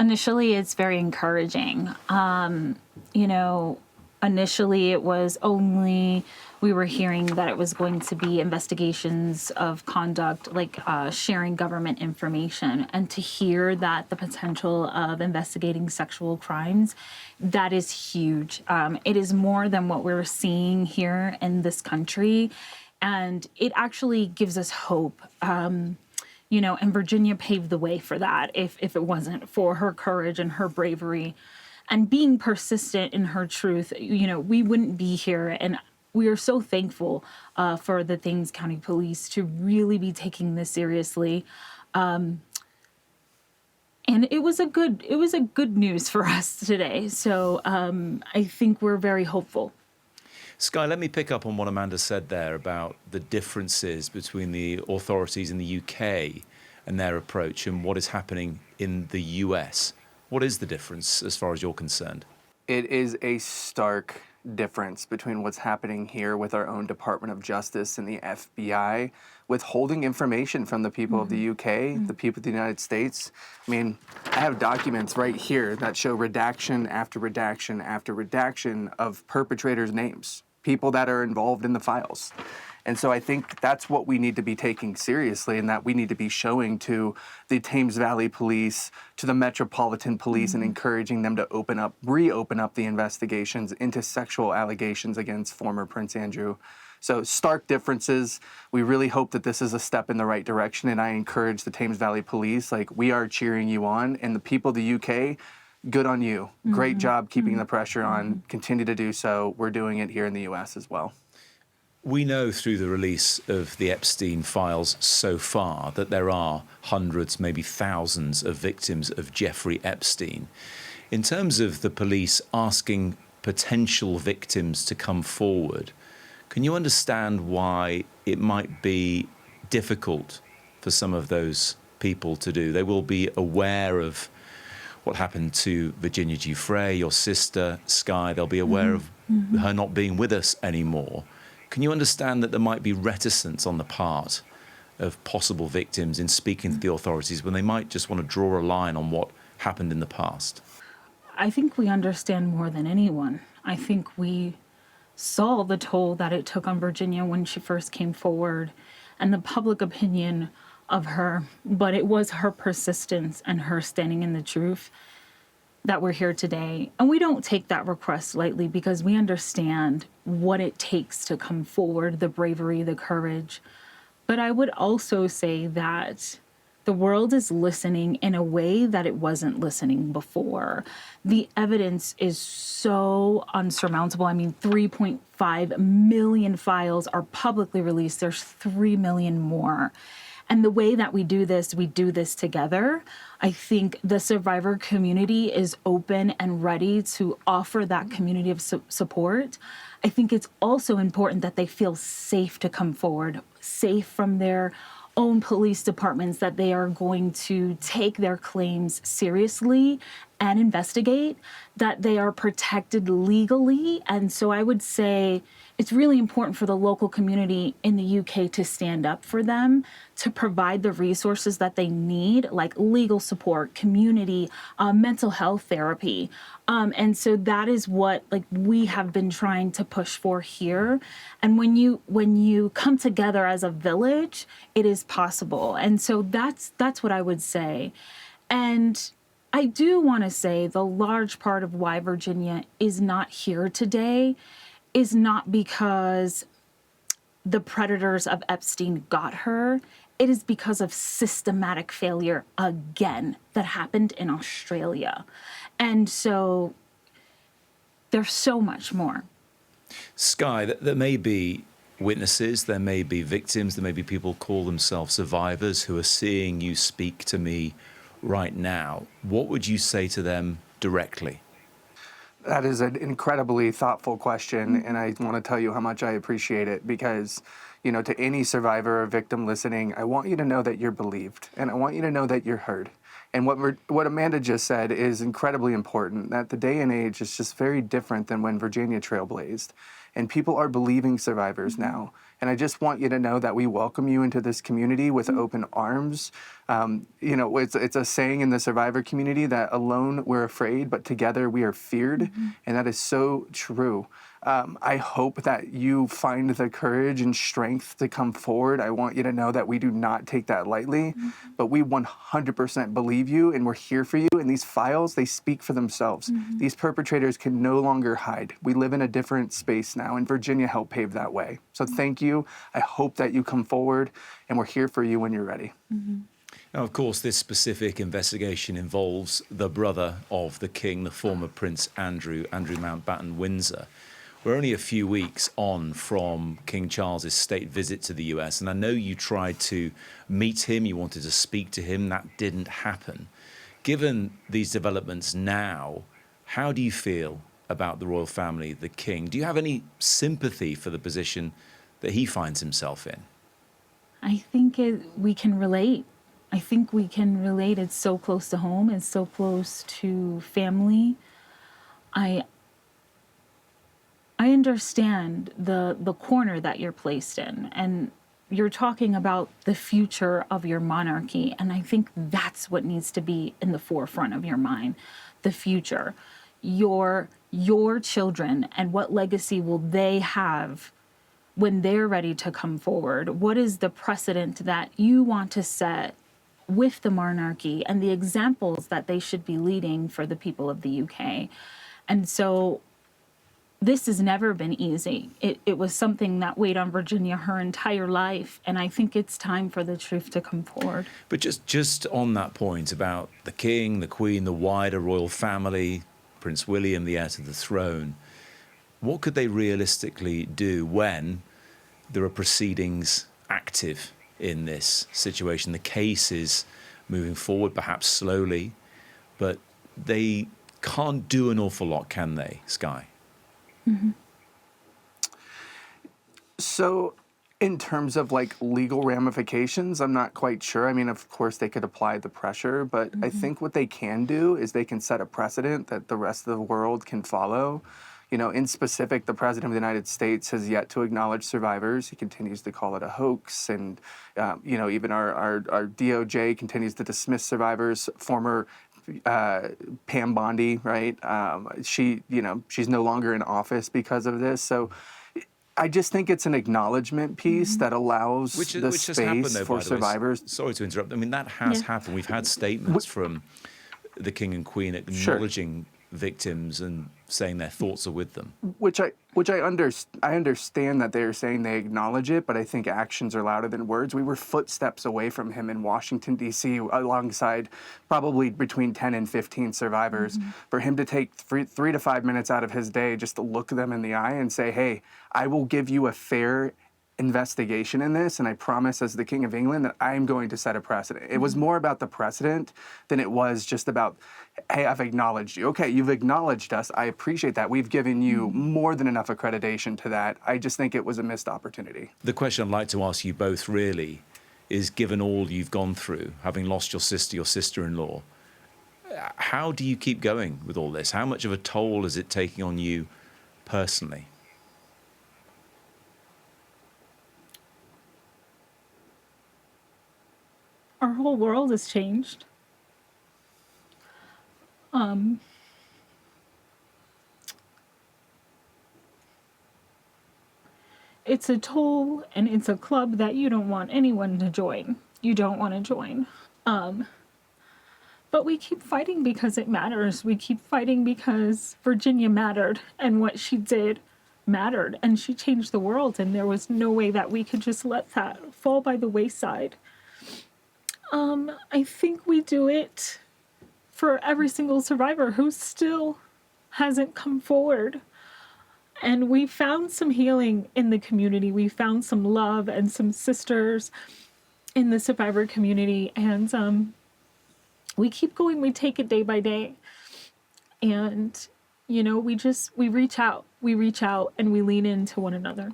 Initially, it's very encouraging. Initially it was only, we were hearing that it was going to be investigations of conduct, like sharing government information. And to hear that the potential of investigating sexual crimes, that is huge. It is more than what we're seeing here in this country. And it actually gives us hope. And Virginia paved the way for that. If it wasn't for her courage and her bravery and being persistent in her truth, we wouldn't be here. And we are so thankful for the Thames County Police to really be taking this seriously. And it was a good news for us today. So I think we're very hopeful. Skye, let me pick up on what Amanda said there about the differences between the authorities in the UK and their approach and what is happening in the US. What is the difference as far as you're concerned? It is a stark difference between what's happening here with our own Department of Justice and the FBI, withholding information from the people of the UK, the people of the United States. I mean, I have documents right here that show redaction after redaction after redaction of perpetrators' names, people that are involved in the files. And so I think that's what we need to be taking seriously, and that we need to be showing to the Thames Valley Police, to the Metropolitan Police, and encouraging them to reopen up the investigations into sexual allegations against former Prince Andrew. So stark differences. We really hope that this is a step in the right direction, and I encourage the Thames Valley Police, we are cheering you on, and the people of the UK, good on you. Great job keeping the pressure on. Continue to do so. We're doing it here in the US as well. We know through the release of the Epstein files so far that there are hundreds, maybe thousands of victims of Jeffrey Epstein. In terms of the police asking potential victims to come forward, can you understand why it might be difficult for some of those people to do? They will be aware of what happened to Virginia Giuffre, your sister, Skye. They'll be aware of her not being with us anymore. Can you understand that there might be reticence on the part of possible victims in speaking to the authorities when they might just want to draw a line on what happened in the past? I think we understand more than anyone. I think we saw the toll that it took on Virginia when she first came forward and the public opinion of her, but it was her persistence and her standing in the truth that we're here today. And we don't take that request lightly because we understand what it takes to come forward, the bravery, the courage. But I would also say that the world is listening in a way that it wasn't listening before. The evidence is so unsurmountable. I mean, 3.5 million files are publicly released. There's 3 million more. And the way that we do this together. I think the survivor community is open and ready to offer that community of support. I think it's also important that they feel safe to come forward, safe from their own police departments, that they are going to take their claims seriously and investigate, that they are protected legally. And so I would say it's really important for the local community in the UK to stand up for them, to provide the resources that they need, like legal support, community, mental health therapy. And so that is what we have been trying to push for here. And when you come together as a village, it is possible. And so that's what I would say. And I do want to say the large part of why Virginia is not here today is not because the predators of Epstein got her. It is because of systematic failure again that happened in Australia. And so there's so much more. Skye, there may be witnesses, there may be victims, there may be people who call themselves survivors who are seeing you speak to me right now. What would you say to them directly? That is an incredibly thoughtful question, and I want to tell you how much I appreciate it because, to any survivor or victim listening, I want you to know that you're believed, and I want you to know that you're heard. And what Amanda just said is incredibly important, that the day and age is just very different than when Virginia trailblazed, and people are believing survivors now. And I just want you to know that we welcome you into this community with open arms. It's a saying in the survivor community that alone we're afraid, but together we are feared. And that is so true. I hope that you find the courage and strength to come forward. I want you to know that we do not take that lightly, but we 100% believe you and we're here for you. And these files, they speak for themselves. These perpetrators can no longer hide. We live in a different space now, and Virginia helped pave that way. So thank you. I hope that you come forward, and we're here for you when you're ready. Now, of course, this specific investigation involves the brother of the king, the former Prince Andrew Mountbatten-Windsor. We're only a few weeks on from King Charles's state visit to the US, and I know you tried to meet him, you wanted to speak to him, that didn't happen. Given these developments now, how do you feel about the royal family, the king? Do you have any sympathy for the position that he finds himself in? I think we can relate. I think we can relate. It's so close to home. It's so close to family. I understand the corner that you're placed in, and you're talking about the future of your monarchy, and I think that's what needs to be in the forefront of your mind. The future, your children, and what legacy will they have when they're ready to come forward? What is the precedent that you want to set with the monarchy and the examples that they should be leading for the people of the UK? And so this has never been easy. It was something that weighed on Virginia her entire life, and I think it's time for the truth to come forward. But just on that point about the king, the queen, the wider royal family, Prince William, the heir to the throne, what could they realistically do when there are proceedings active in this situation? The case is moving forward, perhaps slowly, but they can't do an awful lot, can they, Skye? So in terms of like legal ramifications, I'm not quite sure. I mean, of course, they could apply the pressure, but I think what they can do is they can set a precedent that the rest of the world can follow. In specific, the President of the United States has yet to acknowledge survivors. He continues to call it a hoax. And, even our DOJ continues to dismiss survivors. Former Pam Bondi, right? She's no longer in office because of this. So I just think it's an acknowledgement piece that allows Which the has happened, space though, for by the way. survivors. Sorry to interrupt. I mean, that has happened. We've had statements from the king and queen acknowledging victims and saying their thoughts are with them. Which I understand that they're saying they acknowledge it, but I think actions are louder than words. We were footsteps away from him in Washington, D.C., alongside probably between 10 and 15 survivors. For him to take 3 to 5 minutes out of his day just to look them in the eye and say, hey, I will give you a fair investigation in this, and I promise as the King of England that I am going to set a precedent. It was more about the precedent than it was just about, hey, I've acknowledged you. Okay, you've acknowledged us. I appreciate that. We've given you more than enough accreditation to that. I just think it was a missed opportunity. The question I'd like to ask you both really is, given all you've gone through, having lost your sister-in-law, how do you keep going with all this? How much of a toll is it taking on you personally? Our whole world has changed. It's a toll, and it's a club that you don't want anyone to join. You don't want to join. But we keep fighting because it matters. We keep fighting because Virginia mattered, and what she did mattered, and she changed the world, and there was no way that we could just let that fall by the wayside. I think we do it for every single survivor who still hasn't come forward. And we found some healing in the community. We found some love and some sisters in the survivor community. And we keep going. We take it day by day. And, we reach out. We reach out and we lean into one another.